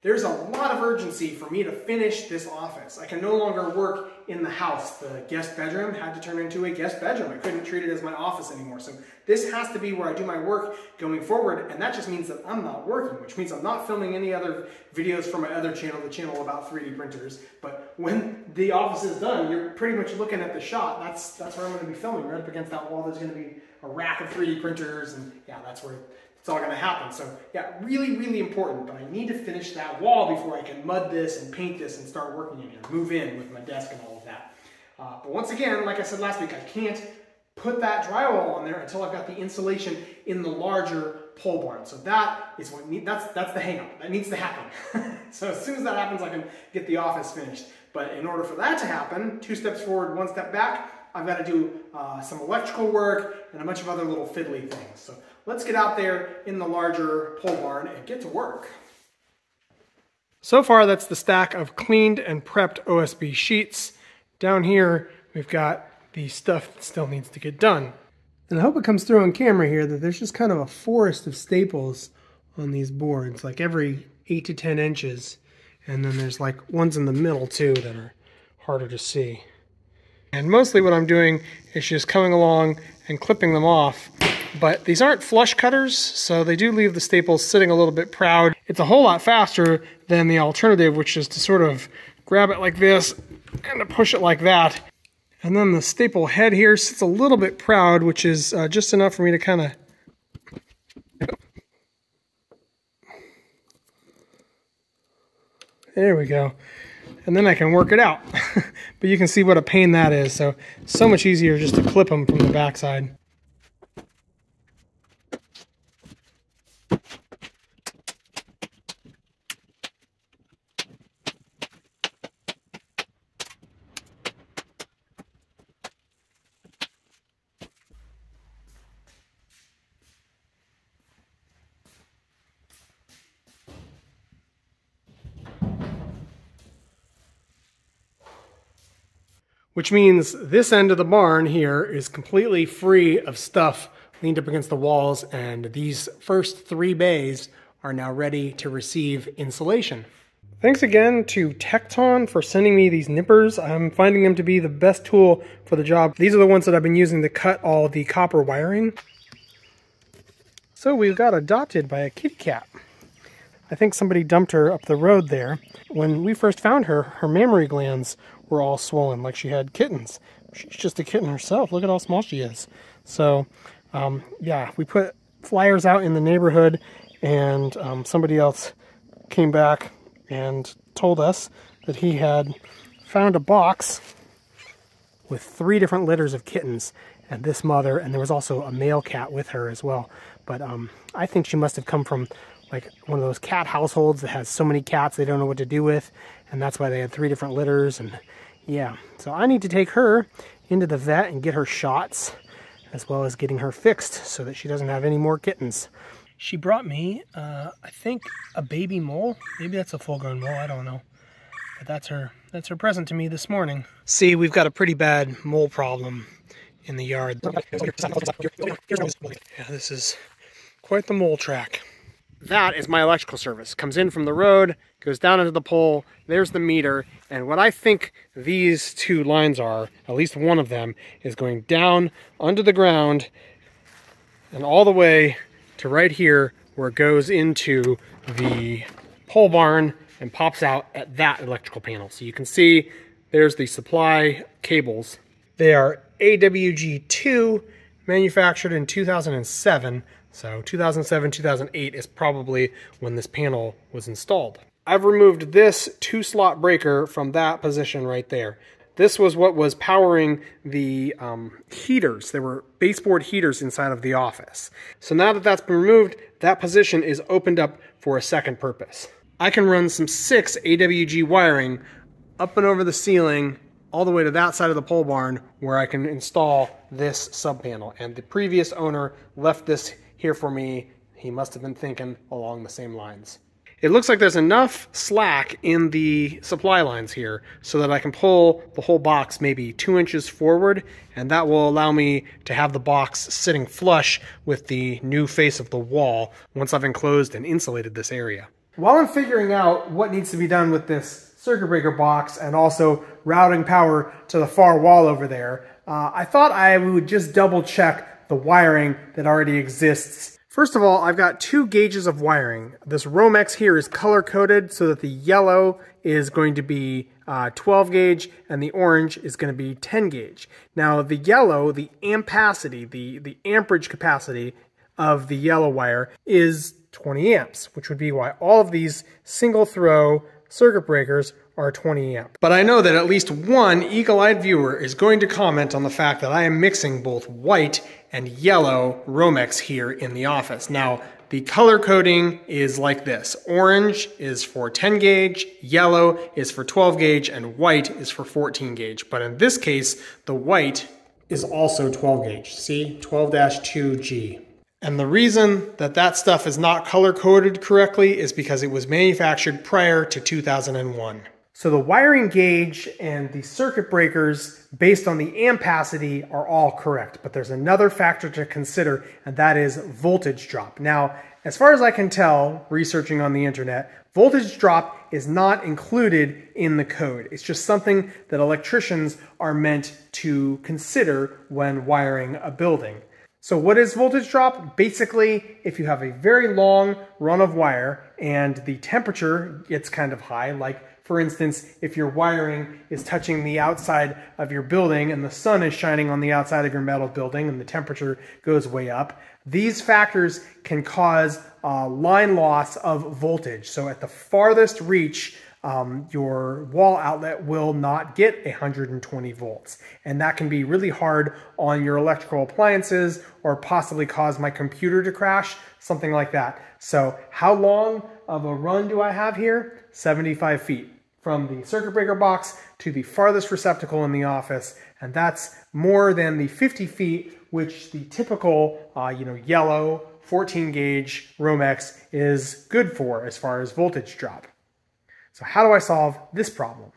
There's a lot of urgency for me to finish this office. I can no longer work in the house. The guest bedroom had to turn into a guest bedroom. I couldn't treat it as my office anymore. So this has to be where I do my work going forward, and that just means that I'm not working, which means I'm not filming any other videos for my other channel, the channel about 3D printers. But when the office is done, you're pretty much looking at the shot. That's where I'm going to be filming. Right up against that wall, there's going to be a rack of 3D printers, and yeah, that's where it's all going to happen. So yeah, really, really important, but I need to finish that wall before I can mud this and paint this and start working in here, move in with my desk and all of that. But once again, like I said last week, I can't put that drywall on there until I've got the insulation in the larger pole barn. So that is what that's the hang up. That needs to happen. So as soon as that happens, I can get the office finished. But in order for that to happen, 2 steps forward, 1 step back, I've got to do some electrical work and a bunch of other little fiddly things. So let's get out there in the larger pole barn and get to work. So far, that's the stack of cleaned and prepped OSB sheets. Down here, we've got the stuff that still needs to get done. And I hope it comes through on camera here that there's just kind of a forest of staples on these boards, like every 8 to 10 inches. And then there's like ones in the middle too that are harder to see. And mostly what I'm doing is just coming along and clipping them off. But these aren't flush cutters, so they do leave the staples sitting a little bit proud. It's a whole lot faster than the alternative, which is to sort of grab it like this and to push it like that. And then the staple head here sits a little bit proud, which is just enough for me to kind of... There we go. And then I can work it out. But you can see what a pain that is. So much easier just to clip them from the backside. Which means this end of the barn here is completely free of stuff leaned up against the walls, and these first 3 bays are now ready to receive insulation. Thanks again to Tecton for sending me these nippers. I'm finding them to be the best tool for the job. These are the ones that I've been using to cut all the copper wiring. So we got adopted by a kitty cat. I think somebody dumped her up the road there. When we first found her, her mammary glands were all swollen like she had kittens. She's just a kitten herself. Look at how small she is. So, yeah, we put flyers out in the neighborhood, and somebody else came back and told us that he had found a box with 3 different litters of kittens, and this mother, and there was also a male cat with her as well. But I think she must have come from like one of those cat households that has so many cats they don't know what to do with, and that's why they had 3 different litters. And yeah, so I need to take her into the vet and get her shots, as well as getting her fixed so that she doesn't have any more kittens. She brought me, I think, a baby mole. Maybe that's a full-grown mole, I don't know. But that's her present to me this morning. See, we've got a pretty bad mole problem in the yard. Yeah, this is quite the mole track. That is my electrical service. Comes in from the road, goes down into the pole, there's the meter, and what I think these 2 lines are, at least one of them, is going down under the ground and all the way to right here where it goes into the pole barn and pops out at that electrical panel. So you can see there's the supply cables. They are AWG2, manufactured in 2007. So 2007, 2008 is probably when this panel was installed. I've removed this 2-slot breaker from that position right there. This was what was powering the heaters. There were baseboard heaters inside of the office. So now that that's been removed, that position is opened up for a second purpose. I can run some 6 AWG wiring up and over the ceiling all the way to that side of the pole barn where I can install this sub panel. And the previous owner left this here for me. He must have been thinking along the same lines. It looks like there's enough slack in the supply lines here so that I can pull the whole box maybe 2 inches forward, and that will allow me to have the box sitting flush with the new face of the wall once I've enclosed and insulated this area. While I'm figuring out what needs to be done with this circuit breaker box and also routing power to the far wall over there, I thought I would just double check the wiring that already exists. First of all, I've got 2 gauges of wiring. This Romex here is color coded so that the yellow is going to be 12 gauge and the orange is going to be 10 gauge. Now the yellow, the ampacity, the amperage capacity of the yellow wire is 20 amps, which would be why all of these single throw circuit breakers are 20 amp. But I know that at least one eagle-eyed viewer is going to comment on the fact that I am mixing both white and yellow Romex here in the office. Now, the color coding is like this. Orange is for 10 gauge, yellow is for 12 gauge, and white is for 14 gauge. But in this case, the white is also 12 gauge. See, 12-2G. And the reason that that stuff is not color coded correctly is because it was manufactured prior to 2001. So the wiring gauge and the circuit breakers based on the ampacity are all correct, but there's another factor to consider, and that is voltage drop. Now, as far as I can tell, researching on the internet, voltage drop is not included in the code. It's just something that electricians are meant to consider when wiring a building. So what is voltage drop? Basically, if you have a very long run of wire and the temperature gets kind of high, like for instance, if your wiring is touching the outside of your building and the sun is shining on the outside of your metal building and the temperature goes way up, these factors can cause line loss of voltage. So at the farthest reach, your wall outlet will not get 120 volts. And that can be really hard on your electrical appliances or possibly cause my computer to crash, something like that. So how long of a run do I have here? 75 feet. From the circuit breaker box to the farthest receptacle in the office, and that's more than the 50 feet which the typical yellow 14 gauge Romex is good for as far as voltage drop. So how do I solve this problem?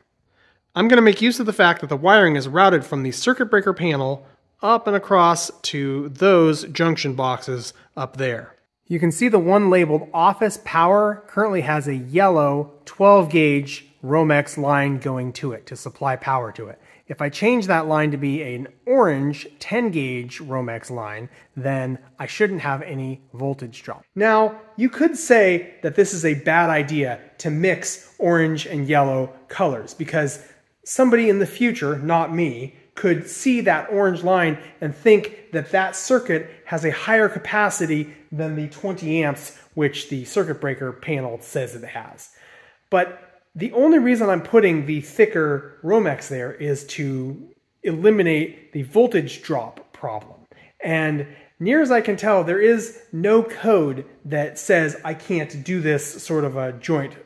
I'm going to make use of the fact that the wiring is routed from the circuit breaker panel up and across to those junction boxes up there. You can see the one labeled Office Power currently has a yellow 12 gauge Romex line going to it to supply power to it. If I change that line to be an orange 10 gauge Romex line, then I shouldn't have any voltage drop. Now, you could say that this is a bad idea to mix orange and yellow colors because somebody in the future, not me, could see that orange line and think that that circuit has a higher capacity than the 20 amps which the circuit breaker panel says it has. But the only reason I'm putting the thicker Romex there is to eliminate the voltage drop problem. And near as I can tell, there is no code that says I can't do this sort of a joint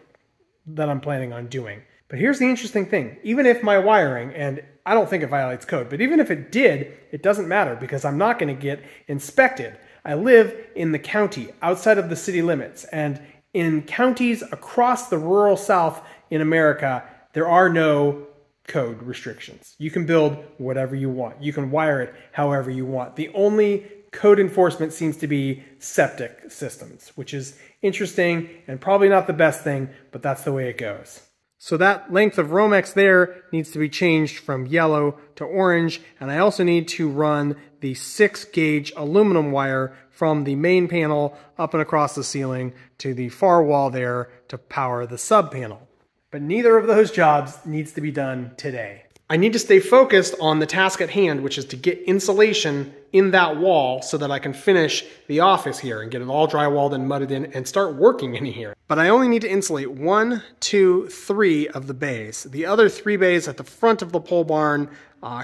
that I'm planning on doing. But here's the interesting thing. Even if my wiring, and I don't think it violates code, but even if it did, it doesn't matter because I'm not going to get inspected. I live in the county outside of the city limits, and in counties across the rural South in America, there are no code restrictions. You can build whatever you want. You can wire it however you want. The only code enforcement seems to be septic systems, which is interesting and probably not the best thing, but that's the way it goes. So that length of Romex there needs to be changed from yellow to orange, and I also need to run the 6 gauge aluminum wire from the main panel up and across the ceiling to the far wall there to power the sub panel. But neither of those jobs needs to be done today. I need to stay focused on the task at hand, which is to get insulation in that wall so that I can finish the office here and get it all drywalled and mudded in and start working in here. But I only need to insulate 1, 2, 3 of the bays. The other 3 bays at the front of the pole barn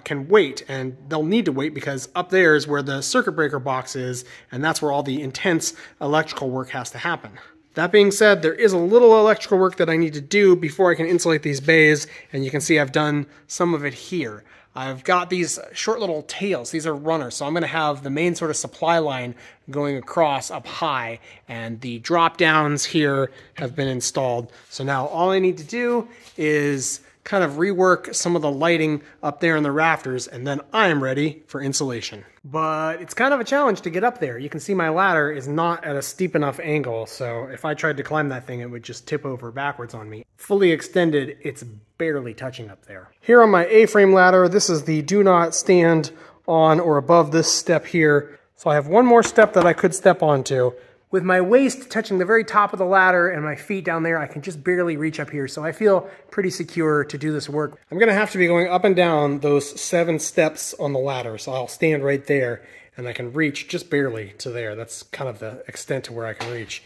can wait, and they'll need to wait because up there is where the circuit breaker box is, and that's where all the intense electrical work has to happen. That being said, there is a little electrical work that I need to do before I can insulate these bays, and you can see I've done some of it here. I've got these short little tails. These are runners, so I'm going to have the main sort of supply line going across up high, and the drop downs here have been installed. So now all I need to do is kind of rework some of the lighting up there in the rafters, and then I'm ready for insulation. But it's kind of a challenge to get up there. You can see my ladder is not at a steep enough angle, so if I tried to climb that thing, it would just tip over backwards on me. Fully extended, it's barely touching up there. Here on my A-frame ladder, this is the do not stand on or above this step here. So I have one more step that I could step onto. With my waist touching the very top of the ladder and my feet down there, I can just barely reach up here. So I feel pretty secure to do this work. I'm gonna have to be going up and down those 7 steps on the ladder. So I'll stand right there and I can reach just barely to there. That's kind of the extent to where I can reach.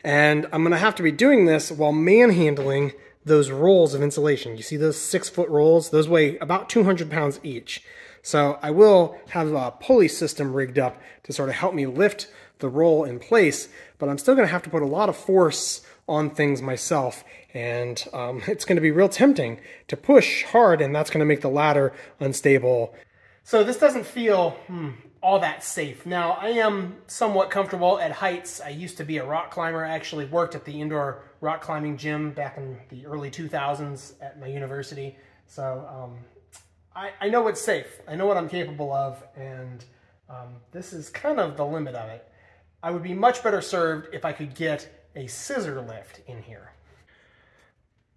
And I'm gonna have to be doing this while manhandling those rolls of insulation. You see those 6-foot rolls? Those weigh about 200 pounds each. So I will have a pulley system rigged up to sort of help me lift the roll in place, but I'm still going to have to put a lot of force on things myself, and it's going to be real tempting to push hard, and that's going to make the ladder unstable. So this doesn't feel all that safe. Now, I am somewhat comfortable at heights. I used to be a rock climber. I actually worked at the indoor rock climbing gym back in the early 2000s at my university. So I know it's safe. I know what I'm capable of, and this is kind of the limit of it. I would be much better served if I could get a scissor lift in here.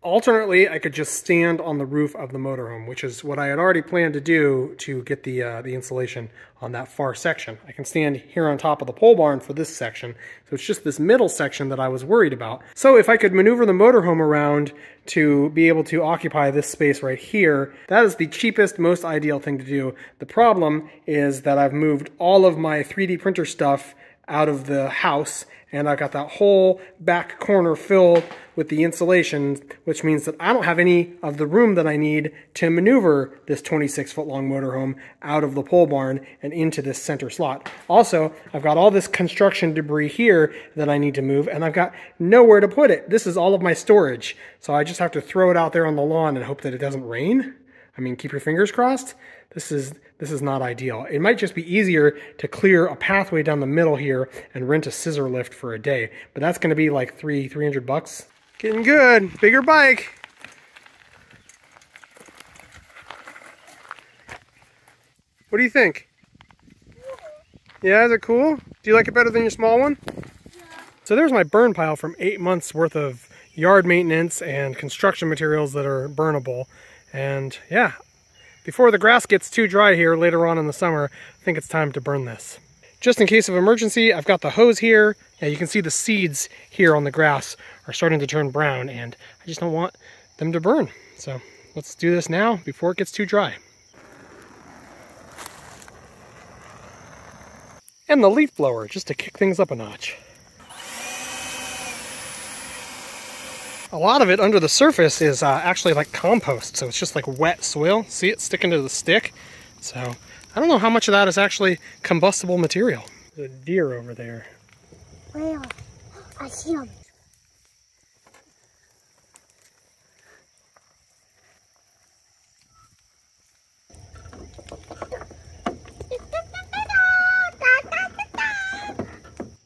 Alternately, I could just stand on the roof of the motorhome, which is what I had already planned to do to get the insulation on that far section. I can stand here on top of the pole barn for this section, so it's just this middle section that I was worried about. So if I could maneuver the motorhome around to be able to occupy this space right here, that is the cheapest, most ideal thing to do. The problem is that I've moved all of my 3D printer stuff out of the house, and I've got that whole back corner filled with the insulation, which means that I don't have any of the room that I need to maneuver this 26-foot long motorhome out of the pole barn and into this center slot. Also, I've got all this construction debris here that I need to move, and I've got nowhere to put it. This is all of my storage, so I just have to throw it out there on the lawn and hope that it doesn't rain. I mean, keep your fingers crossed. This is not ideal. It might just be easier to clear a pathway down the middle here and rent a scissor lift for a day, but that's going to be like $300. Getting good. Bigger bike. What do you think? Yeah, is it cool? Do you like it better than your small one? Yeah. So there's my burn pile from 8 months worth of yard maintenance and construction materials that are burnable. And yeah, before the grass gets too dry here later on in the summer, I think it's time to burn this. Just in case of emergency, I've got the hose here. Yeah, you can see the seeds here on the grass are starting to turn brown, and I just don't want them to burn. So let's do this now before it gets too dry. And the leaf blower, just to kick things up a notch. A lot of it under the surface is actually like compost, so it's just like wet soil. See it sticking to the stick? So I don't know how much of that is actually combustible material. There's a deer over there. Where? I see him.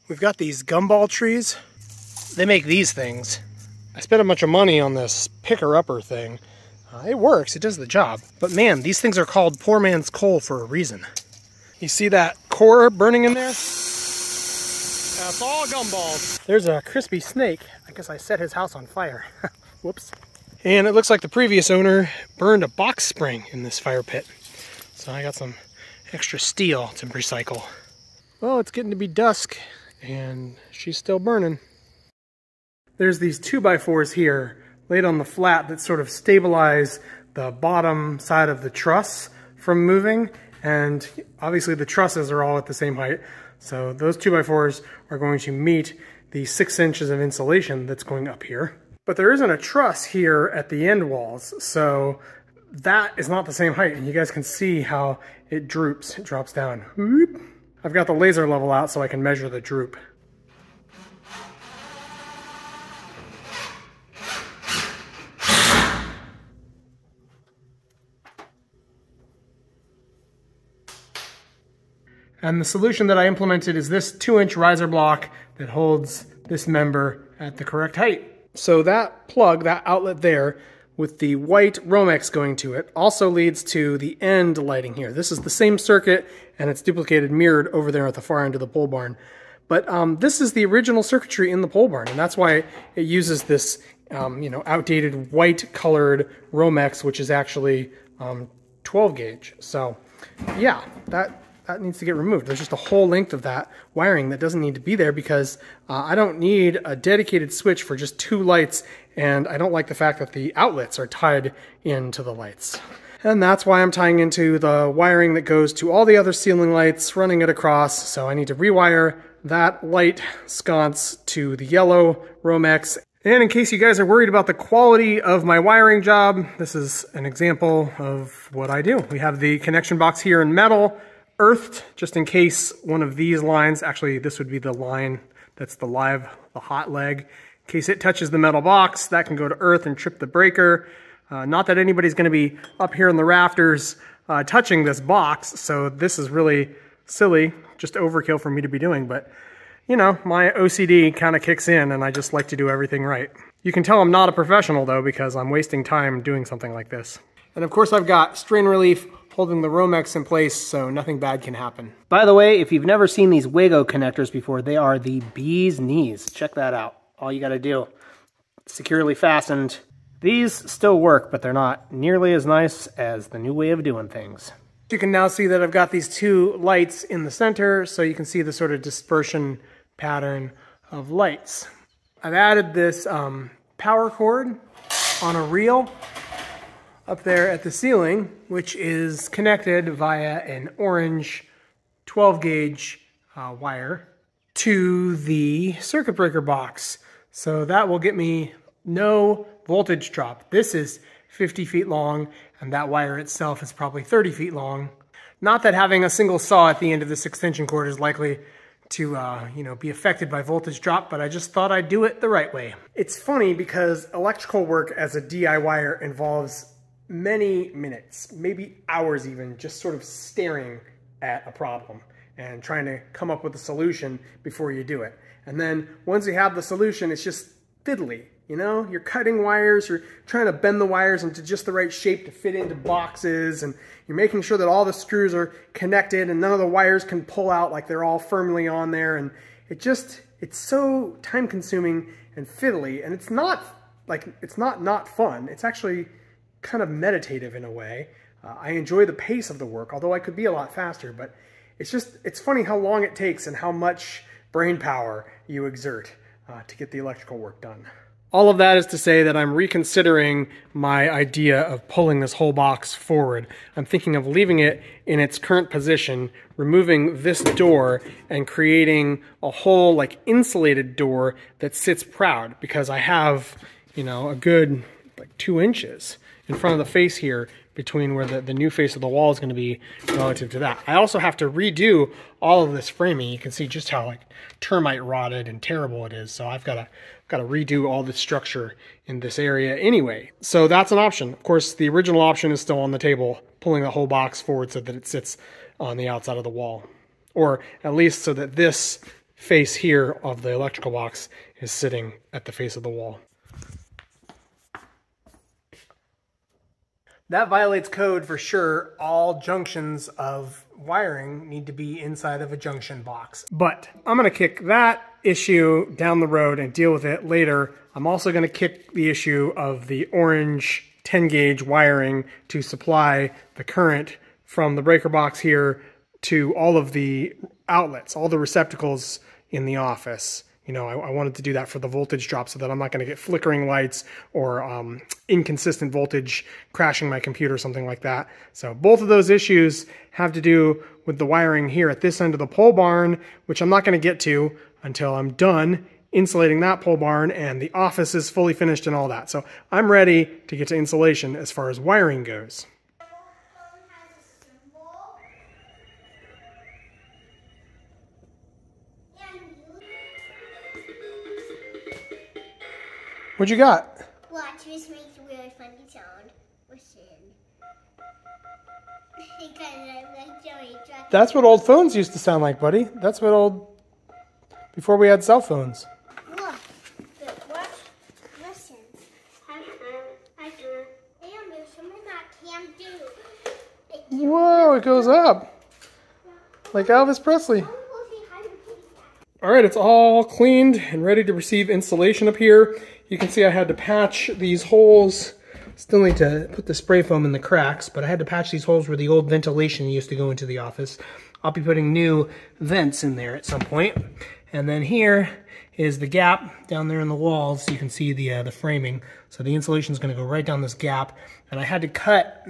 We've got these gumball trees. They make these things. I spent a bunch of money on this picker-upper thing. It works, it does the job. But man, these things are called poor man's coal for a reason. You see that core burning in there? That's all gumballs. There's a crispy snake. I guess I set his house on fire. Whoops. And it looks like the previous owner burned a box spring in this fire pit. So I got some extra steel to recycle. Well, it's getting to be dusk, and she's still burning. There's these 2x4s here laid on the flat that sort of stabilize the bottom side of the truss from moving, and obviously the trusses are all at the same height, so those 2x4s are going to meet the 6 inches of insulation that's going up here. But there isn't a truss here at the end walls, so that is not the same height, and you guys can see how it droops. It drops down. Whoop. I've got the laser level out so I can measure the droop. And the solution that I implemented is this 2-inch riser block that holds this member at the correct height. So that plug, that outlet there, with the white Romex going to it also leads to the end lighting here. This is the same circuit, and it's duplicated, mirrored over there at the far end of the pole barn. But this is the original circuitry in the pole barn, and that's why it uses this outdated white colored Romex, which is actually 12 gauge. So yeah, that needs to get removed. There's just a whole length of that wiring that doesn't need to be there because I don't need a dedicated switch for just 2 lights, and I don't like the fact that the outlets are tied into the lights. And that's why I'm tying into the wiring that goes to all the other ceiling lights, running it across. So I need to rewire that light sconce to the yellow Romex. And in case you guys are worried about the quality of my wiring job, this is an example of what I do. We have the connection box here in metal, earthed, just in case one of these lines, actually this would be the line that's the hot leg. In case it touches the metal box, that can go to earth and trip the breaker. Not that anybody's gonna be up here in the rafters touching this box, so this is really silly, just overkill for me to be doing, but you know, my OCD kind of kicks in and I just like to do everything right. You can tell I'm not a professional though because I'm wasting time doing something like this. And of course I've got strain relief holding the Romex in place so nothing bad can happen. By the way, if you've never seen these Wago connectors before, they are the bee's knees. Check that out. All you gotta do, securely fastened. These still work, but they're not nearly as nice as the new way of doing things. You can now see that I've got these 2 lights in the center, so you can see the sort of dispersion pattern of lights. I've added this power cord on a reel up there at the ceiling, which is connected via an orange 12 gauge wire to the circuit breaker box. So that will get me no voltage drop. This is 50 feet long, and that wire itself is probably 30 feet long. Not that having a single saw at the end of this extension cord is likely to be affected by voltage drop, but I just thought I'd do it the right way. It's funny because electrical work as a DIYer involves many minutes, maybe hours even, just sort of staring at a problem and trying to come up with a solution before you do it. And then once you have the solution, it's just fiddly. You know, you're cutting wires, you're trying to bend the wires into just the right shape to fit into boxes, and you're making sure that all the screws are connected and none of the wires can pull out like they're all firmly on there. And it's so time consuming and fiddly, and it's not fun. It's actually kind of meditative in a way. I enjoy the pace of the work, although I could be a lot faster, but it's funny how long it takes and how much brain power you exert to get the electrical work done. All of that is to say that I'm reconsidering my idea of pulling this whole box forward. I'm thinking of leaving it in its current position, removing this door, and creating a whole like insulated door that sits proud, because I have, a good like 2 inches in front of the face here between where the new face of the wall is going to be relative to that. I also have to redo all of this framing. You can see just how like termite rotted and terrible it is. So I've got to redo all the structure in this area anyway. So that's an option. Of course, the original option is still on the table, pulling the whole box forward so that it sits on the outside of the wall. Or at least so that this face here of the electrical box is sitting at the face of the wall. That violates code for sure. All junctions of wiring need to be inside of a junction box. But I'm going to kick that issue down the road and deal with it later. I'm also going to kick the issue of the orange 10 gauge wiring to supply the current from the breaker box here to all of the outlets, all the receptacles in the office. I wanted to do that for the voltage drop so that I'm not going to get flickering lights or inconsistent voltage crashing my computer, something like that. So both of those issues have to do with the wiring here at this end of the pole barn, which I'm not going to get to until I'm done insulating that pole barn and the office is fully finished and all that. So I'm ready to get to insulation as far as wiring goes. What you got? Watch, this makes a really funny sound. Listen. That's what old phones used to sound like, buddy. That's what before we had cell phones. Look, watch, listen. Whoa, it goes up. Like Elvis Presley. All right, it's all cleaned and ready to receive installation up here. You can see I had to patch these holes. Still need to put the spray foam in the cracks, but I had to patch these holes where the old ventilation used to go into the office. I'll be putting new vents in there at some point. And then here is the gap down there in the walls. You can see the framing. So the insulation is going to go right down this gap. And I had to cut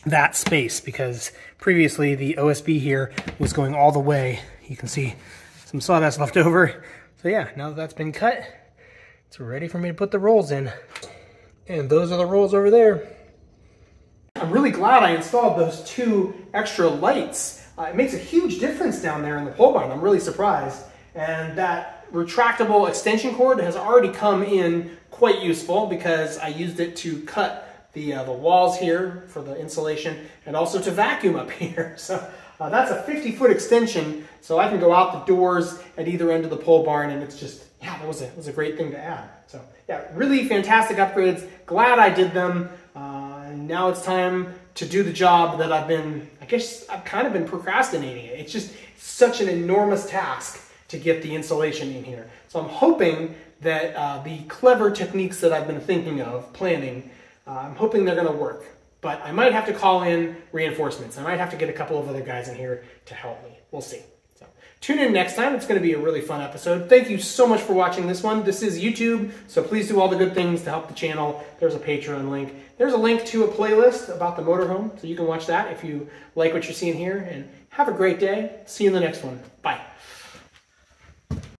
that space because previously the OSB here was going all the way. You can see some sawdust left over. So yeah, now that that's been cut, it's ready for me to put the rolls in. And those are the rolls over there. I'm really glad I installed those 2 extra lights. It makes a huge difference down there in the pole barn. I'm really surprised. And that retractable extension cord has already come in quite useful because I used it to cut the walls here for the insulation and also to vacuum up here. So that's a 50-foot extension, so I can go out the doors at either end of the pole barn, and it's just, yeah, it was a great thing to add. So yeah, really fantastic upgrades. Glad I did them. And now it's time to do the job that I've kind of been procrastinating it. It's just such an enormous task to get the insulation in here. So I'm hoping that the clever techniques that I've been thinking of, planning, I'm hoping they're gonna work. But I might have to call in reinforcements. I might have to get a couple of other guys in here to help me. We'll see. So tune in next time. It's gonna be a really fun episode. Thank you so much for watching this one. This is YouTube, so please do all the good things to help the channel. There's a Patreon link. There's a link to a playlist about the motorhome, so you can watch that if you like what you're seeing here. And have a great day. See you in the next one. Bye.